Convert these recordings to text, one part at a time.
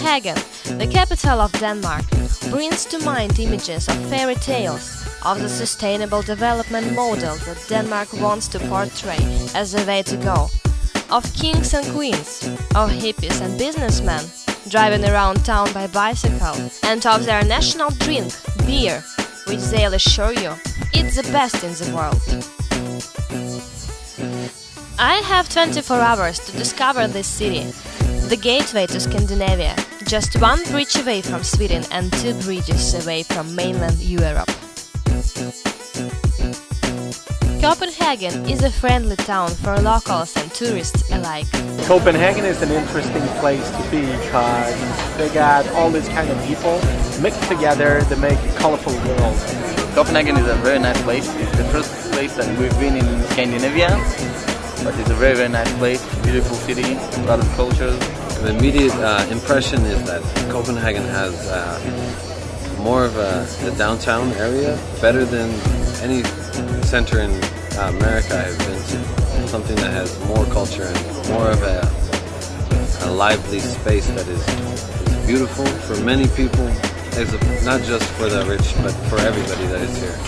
Copenhagen, the capital of Denmark, brings to mind images of fairy tales, of the sustainable development model that Denmark wants to portray as the way to go, of kings and queens, of hippies and businessmen driving around town by bicycle, and of their national drink, beer, which they'll assure you it's the best in the world. I have 24 hours to discover this city, the gateway to Scandinavia, just one bridge away from Sweden and 2 bridges away from mainland Europe. Copenhagen is a friendly town for locals and tourists alike. Copenhagen is an interesting place to be because they got all these kind of people mixed together to make a colorful world. Copenhagen is a very nice place. It's the first place that we've been in Scandinavia, but it's a very, very nice place, beautiful city, a lot of cultures. The immediate impression is that Copenhagen has more of a downtown area, better than any center in America I've been to. Something that has more culture and more of a lively space that is beautiful for many people, not just for the rich, but for everybody that is here.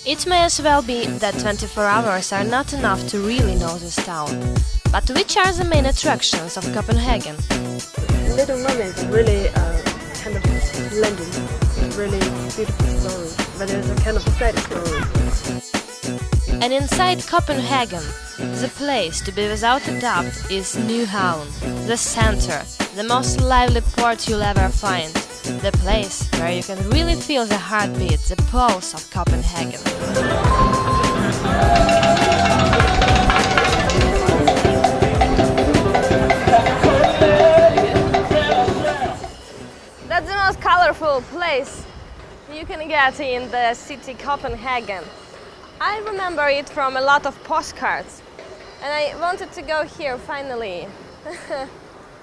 It may as well be that 24 hours are not enough to really know this town. But which are the main attractions of Copenhagen? Little Mermaid is really kind of legend, really beautiful story, but it's a kind of sad story. And inside Copenhagen, the place to be without a doubt is København, the center, the most lively port you'll ever find, the place where you can really feel the heartbeat, the pulse of Copenhagen. That's the most colorful place you can get in the city Copenhagen. I remember it from a lot of postcards, and I wanted to go here finally.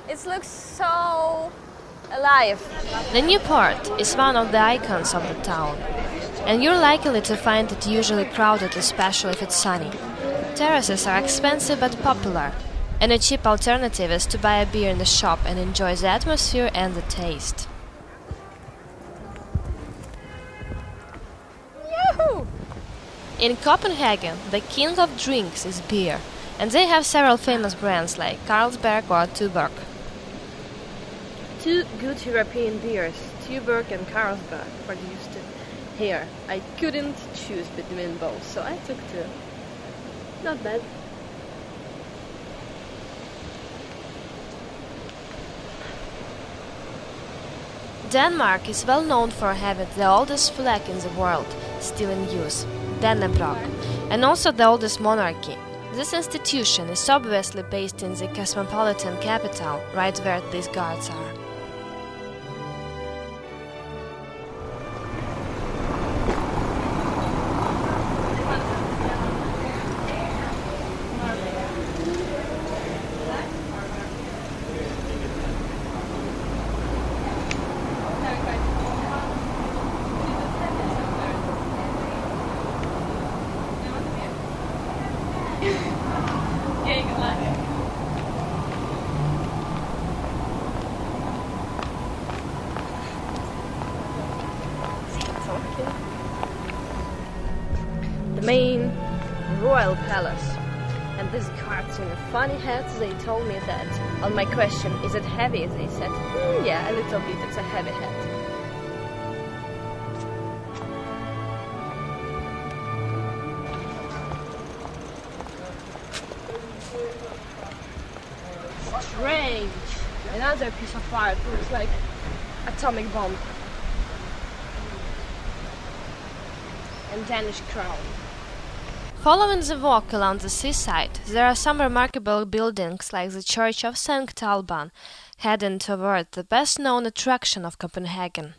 It looks so alive. The new port is one of the icons of the town, and you're likely to find it usually crowded, especially if it's sunny. Terraces are expensive but popular, and a cheap alternative is to buy a beer in the shop and enjoy the atmosphere and the taste. Yahoo! In Copenhagen, the king of drinks is beer, and they have several famous brands like Carlsberg or Tuborg. 2 good European beers, Tuborg and Carlsberg, produced here. I couldn't choose between both, so I took 2. Not bad. Denmark is well known for having the oldest flag in the world, still in use, Dannebrog, and also the oldest monarchy. This institution is obviously based in the cosmopolitan capital, right where these guards are. The main royal palace, and these guards in a funny hat, they told me that on my question, is it heavy? They said, yeah, a little bit, it's a heavy hat. Strange! Another piece of art looks like atomic bomb. And Danish crown. Following the walk along the seaside, there are some remarkable buildings like the Church of St. Alban, heading toward the best-known attraction of Copenhagen.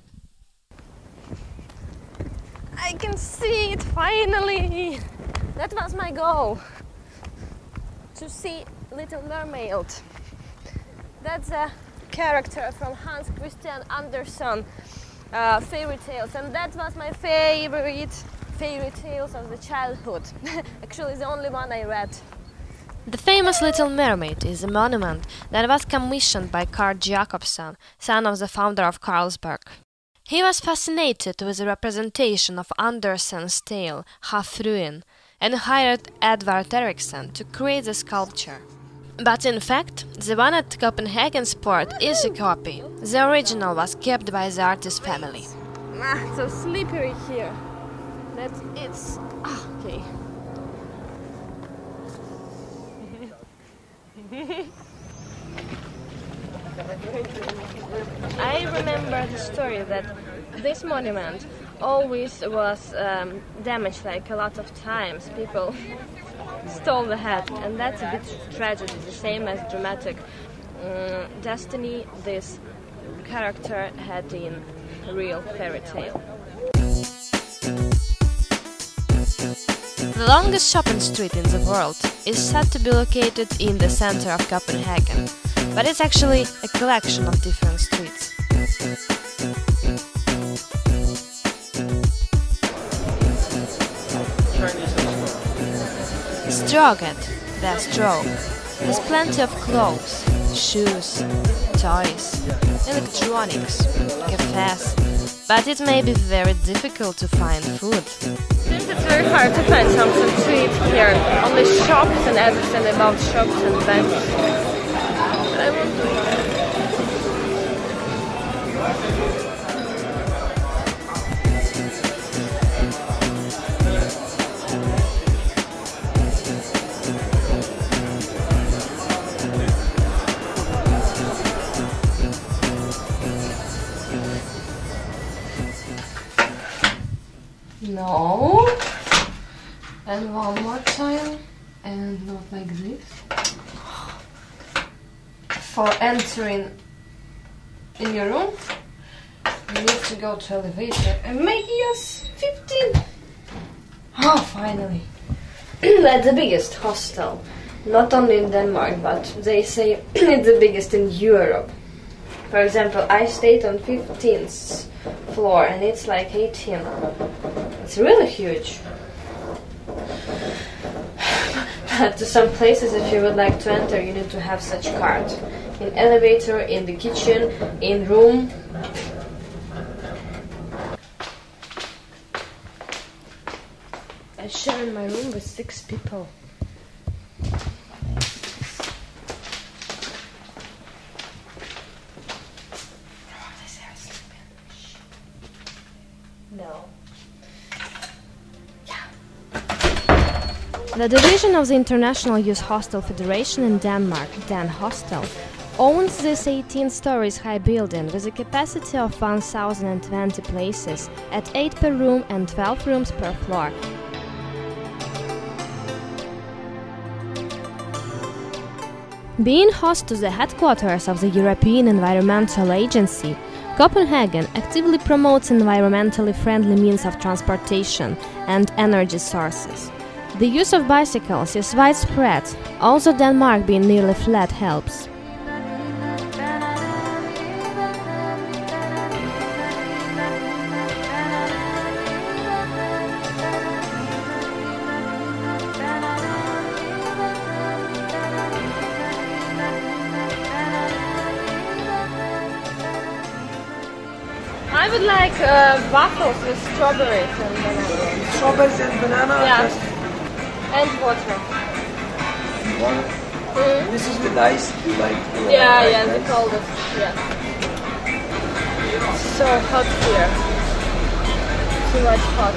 I can see it finally! That was my goal. To see Little Mermaid. That's a character from Hans Christian Andersen fairy tales, and that was my favorite fairy tales of the childhood. Actually, the only one I read. The famous Little Mermaid is a monument that was commissioned by Carl Jacobson, son of the founder of Carlsberg. He was fascinated with the representation of Andersen's tale, Havfruen, and hired Edvard Eriksson to create the sculpture. But in fact, the one at Copenhagen's port is a copy. The original was kept by the artist's family. It's so slippery here. That it's... okay. I remember the story that this monument always was damaged like a lot of times. People stole the head, and that's a bit tragedy, the same as dramatic destiny this character had in a real fairy tale. The longest shopping street in the world is said to be located in the center of Copenhagen, but it's actually a collection of different streets. Stroget, the stroke. There's plenty of clothes, shoes, toys, electronics, cafes, but it may be very difficult to find food. Since it's very hard to find something to eat here, only shops and everything about shops and banks. I want to eat. No. And one more time. And not like this. For entering in your room, you need to go to elevator and make us 15. Oh, finally. That's the biggest hostel. Not only in Denmark, but they say it's the biggest in Europe. For example, I stayed on 15th floor and it's like 18. It's really huge. But to some places, if you would like to enter, you need to have such card. In elevator, in the kitchen, in room. I share my room with 6 people. No. The division of the International Youth Hostel Federation in Denmark, Dan Hostel, owns this 18 stories high building with a capacity of 1,020 places at 8 per room and 12 rooms per floor. Being host to the headquarters of the European Environmental Agency, Copenhagen actively promotes environmentally friendly means of transportation and energy sources. The use of bicycles is widespread, also Denmark being nearly flat helps. I would like waffles with strawberries and banana. Strawberries and banana? Yeah. And water. Water? This is with ice, like... Yeah, the coldest. Yeah. So hot here. Too much hot.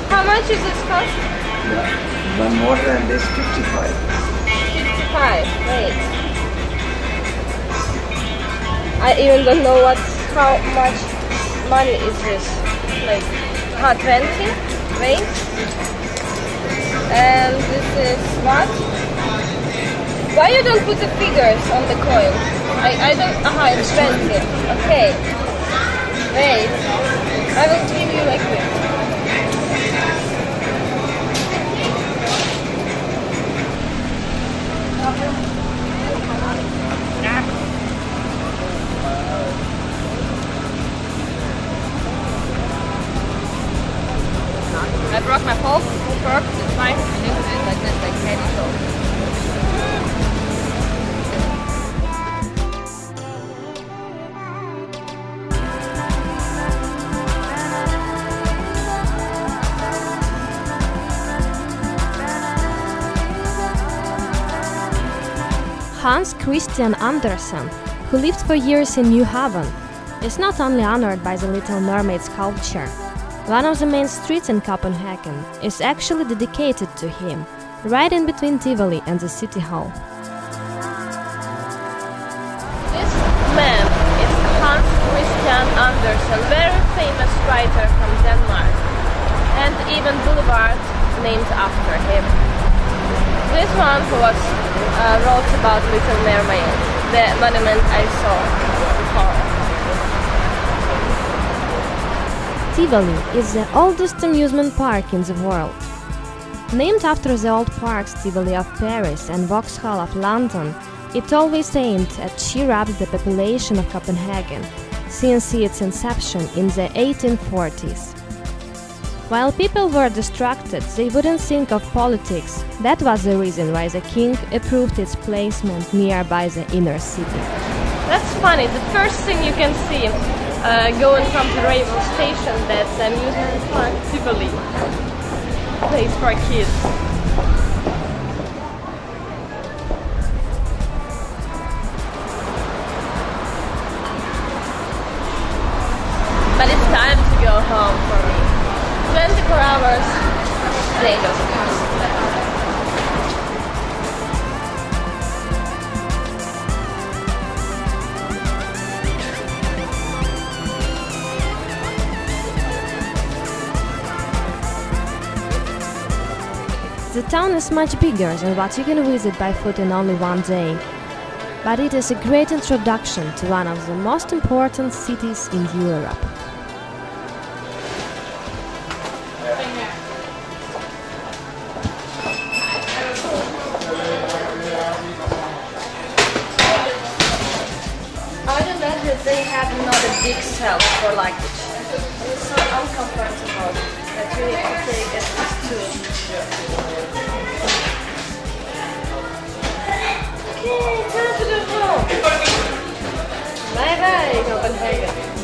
How much is this cost? Yeah. One water and this 55. 55. Wait. I even don't know how much money is this. Like, 20? Wait. And this is what? Why you don't put the figures on the coin? I don't... Aha, it's 20. Okay. Wait. I will give you like this. I broke my fork, it's fine. I need to do it like this, like candy. Hans Christian Andersen, who lived for years in New Haven, is not only honored by the Little Mermaid sculpture. One of the main streets in Copenhagen is actually dedicated to him, right in between Tivoli and the city hall. This man is Hans Christian Andersen, very famous writer from Denmark, and even boulevard named after him. This one was wrote about Little Mermaid, the monument I saw before. Tivoli is the oldest amusement park in the world. Named after the old parks Tivoli of Paris and Vauxhall of London, it always aimed at cheer up the population of Copenhagen since its inception in the 1840s. While people were distracted, they wouldn't think of politics. That was the reason why the king approved its placement nearby the inner city. That's funny, the first thing you can see going from the railway station, that's the amusement park Tivoli, place for kids. But it's time to go home for me. 24 hours, dangerous. The town is much bigger than what you can visit by foot in only one day, but it is a great introduction to one of the most important cities in Europe. I don't know that they have not a big shelf for luggage. It's so uncomfortable that you need to take at least two. Okay, time to go home. Bye bye, Copenhagen.